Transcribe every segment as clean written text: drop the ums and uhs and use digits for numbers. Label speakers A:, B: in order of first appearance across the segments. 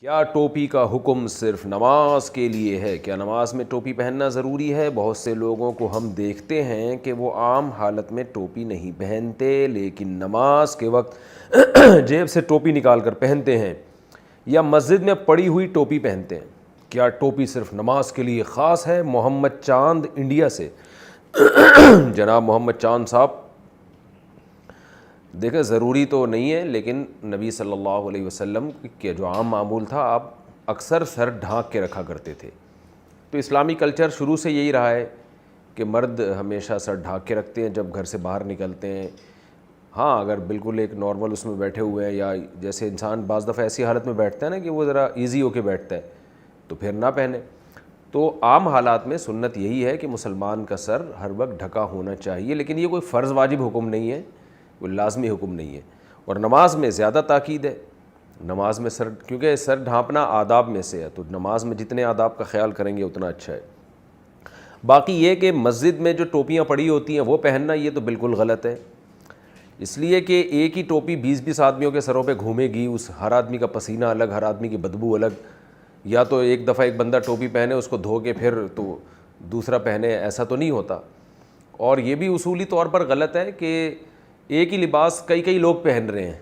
A: کیا ٹوپی کا حکم صرف نماز کے لیے ہے؟ کیا نماز میں ٹوپی پہننا ضروری ہے؟ بہت سے لوگوں کو ہم دیکھتے ہیں کہ وہ عام حالت میں ٹوپی نہیں پہنتے، لیکن نماز کے وقت جیب سے ٹوپی نکال کر پہنتے ہیں یا مسجد میں پڑی ہوئی ٹوپی پہنتے ہیں۔ کیا ٹوپی صرف نماز کے لیے خاص ہے؟ محمد چاند انڈیا سے۔ جناب محمد چاند صاحب، دیکھیں ضروری تو نہیں ہے، لیکن نبی صلی اللہ علیہ وسلم کے جو عام معمول تھا، آپ اکثر سر ڈھانک کے رکھا کرتے تھے۔ تو اسلامی کلچر شروع سے یہی رہا ہے کہ مرد ہمیشہ سر ڈھانک کے رکھتے ہیں جب گھر سے باہر نکلتے ہیں۔ ہاں، اگر بالکل ایک نارمل اس میں بیٹھے ہوئے ہیں، یا جیسے انسان بعض دفعہ ایسی حالت میں بیٹھتا ہے نا کہ وہ ذرا ایزی ہو کے بیٹھتا ہے، تو پھر نہ پہنے۔ تو عام حالات میں سنت یہی ہے کہ مسلمان کا سر ہر وقت ڈھکا ہونا چاہیے، لیکن یہ کوئی فرض واجب حکم نہیں ہے، کوئی لازمی حکم نہیں ہے۔ اور نماز میں زیادہ تاکید ہے، نماز میں کیونکہ سر ڈھانپنا آداب میں سے ہے، تو نماز میں جتنے آداب کا خیال کریں گے اتنا اچھا ہے۔ باقی یہ کہ مسجد میں جو ٹوپیاں پڑی ہوتی ہیں وہ پہننا، یہ تو بالکل غلط ہے، اس لیے کہ ایک ہی ٹوپی 20 آدمیوں کے سروں پہ گھومے گی، اس ہر آدمی کا پسینہ الگ، ہر آدمی کی بدبو الگ۔ یا تو ایک دفعہ ایک بندہ ٹوپی پہنے، اس کو دھو کے پھر تو دوسرا پہنے، ایسا تو نہیں ہوتا۔ اور یہ بھی اصولی طور پر غلط ہے کہ ایک ہی لباس کئی لوگ پہن رہے ہیں۔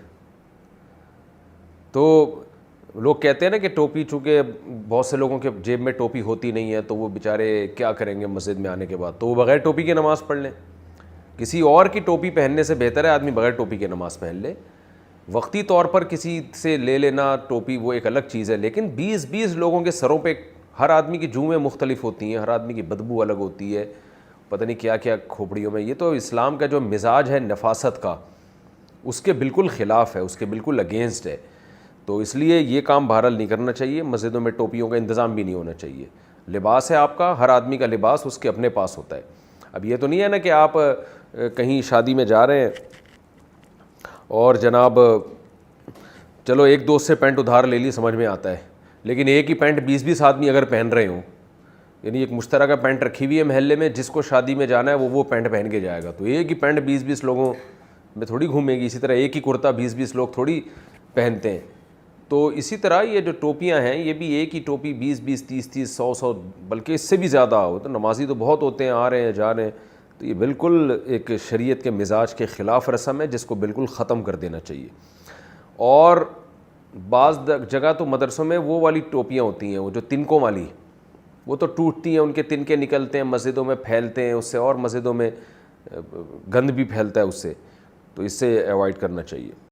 A: تو لوگ کہتے ہیں نا کہ ٹوپی، چونکہ بہت سے لوگوں کے جیب میں ٹوپی ہوتی نہیں ہے، تو وہ بیچارے کیا کریں گے مسجد میں آنے کے بعد، تو وہ بغیر ٹوپی کے نماز پڑھ لیں۔ کسی اور کی ٹوپی پہننے سے بہتر ہے آدمی بغیر ٹوپی کے نماز پہن لے۔ وقتی طور پر کسی سے لے لینا ٹوپی وہ ایک الگ چیز ہے، لیکن 20 لوگوں کے سروں پہ، ہر آدمی کی جوئیں مختلف ہوتی ہیں، ہر آدمی کی بدبو الگ ہوتی ہے، پتہ نہیں کیا کیا کھوپڑیوں میں۔ یہ تو اسلام کا جو مزاج ہے نفاست کا، اس کے بالکل خلاف ہے، اس کے بالکل اگینسٹ ہے۔ تو اس لیے یہ کام بہرحال نہیں کرنا چاہیے، مسجدوں میں ٹوپیوں کا انتظام بھی نہیں ہونا چاہیے۔ لباس ہے آپ کا، ہر آدمی کا لباس اس کے اپنے پاس ہوتا ہے۔ اب یہ تو نہیں ہے نا کہ آپ کہیں شادی میں جا رہے ہیں اور جناب چلو ایک دوست سے پینٹ ادھار لے لی، سمجھ میں آتا ہے، لیکن ایک ہی پینٹ 20 آدمی اگر پہن رہے ہوں، یعنی ایک مشترکہ پینٹ رکھی ہوئی ہے محلے میں، جس کو شادی میں جانا ہے وہ پینٹ پہن کے جائے گا، تو ایک ہی پینٹ 20 لوگوں میں تھوڑی گھومے گی۔ اسی طرح ایک ہی کرتا 20 لوگ تھوڑی پہنتے ہیں۔ تو اسی طرح یہ جو ٹوپیاں ہیں، یہ بھی ایک ہی ٹوپی 20 30 100 بلکہ اس سے بھی زیادہ ہو، تو نمازی تو بہت ہوتے ہیں، آ رہے ہیں جا رہے ہیں، تو یہ بالکل ایک شریعت کے مزاج کے خلاف رسم ہے، جس کو بالکل ختم کر دینا چاہیے۔ اور بعض جگہ تو مدرسوں میں وہ والی ٹوپیاں ہوتی ہیں، وہ جو تنکوں والی، وہ تو ٹوٹتی ہیں، ان کے تنکے نکلتے ہیں، مسجدوں میں پھیلتے ہیں، اس سے اور مسجدوں میں گند بھی پھیلتا ہے اس سے، تو اس سے ایوائڈ کرنا چاہیے۔